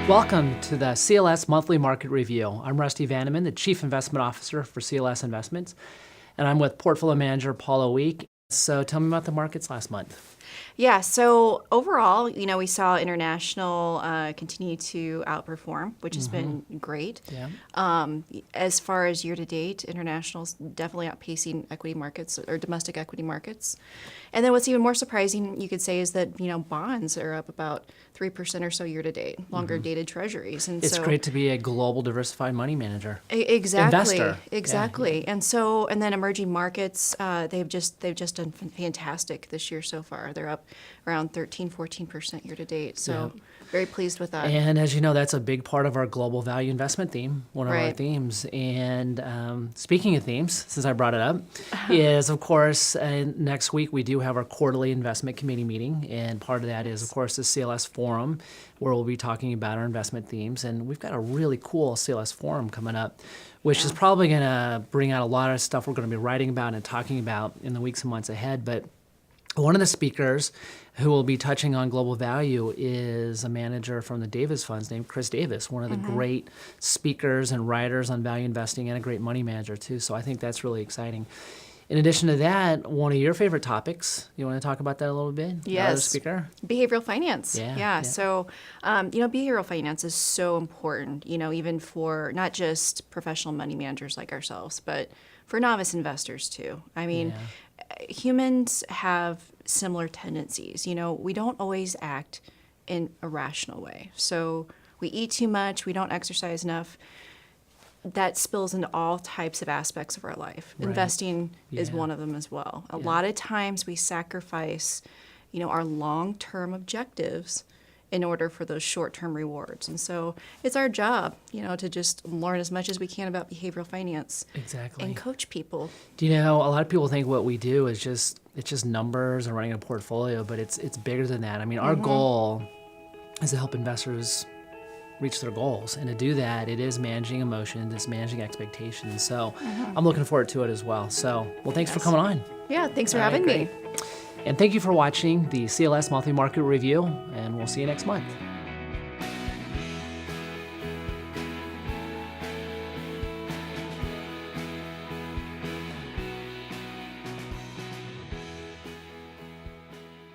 Welcome to the CLS Monthly Market Review. I'm Rusty Vanneman, the Chief Investment Officer for CLS Investments, and I'm with Portfolio Manager Paula Week. So tell me about the markets last month. Yeah, so overall, we saw international continue to outperform, which has been great. Yeah. As far as year to date, international's definitely outpacing equity markets or domestic equity markets. And then what's even more surprising, you could say, is that bonds are up about 3% or so year to date, longer dated treasuries. And It's so great to be a global diversified money manager. Exactly. Investor. Exactly. Yeah. And then emerging markets, they've just done fantastic this year so far. They're up around 13-14% year to date. So very pleased with that. And as you know, that's a big part of our global value investment theme, one of our themes. And speaking of themes, since I brought it up, is of course next week we do have our quarterly investment committee meeting, and part of that is of course the CLS Forum, where we'll be talking about our investment themes. And we've got a really cool CLS Forum coming up, which is probably going to bring out a lot of stuff we're going to be writing about and talking about in the weeks and months ahead. But one of the speakers who will be touching on global value is a manager from the Davis Funds named Chris Davis, one of the great speakers and writers on value investing and a great money manager too. So I think that's really exciting. In addition to that, one of your favorite topics, you want to talk about that a little bit? Yes. Another speaker? Behavioral finance. Yeah. So, behavioral finance is so important, even for not just professional money managers like ourselves, but for novice investors too. I mean, humans have similar tendencies. We don't always act in a rational way. So we eat too much, we don't exercise enough. That spills into all types of aspects of our life. Right. Investing is one of them as well. A lot of times we sacrifice, our long-term objectives in order for those short-term rewards. And so it's our job, to just learn as much as we can about behavioral finance. Exactly. And coach people. Do you know, a lot of people think what we do is just numbers and running a portfolio, but it's bigger than that. I mean, our goal is to help investors reach their goals. And to do that, it is managing emotions, it's managing expectations. So I'm looking forward to it as well. So, well, thanks for coming on. Yeah, thanks for having me. And thank you for watching the CLS Monthly Market Review, and we'll see you next month.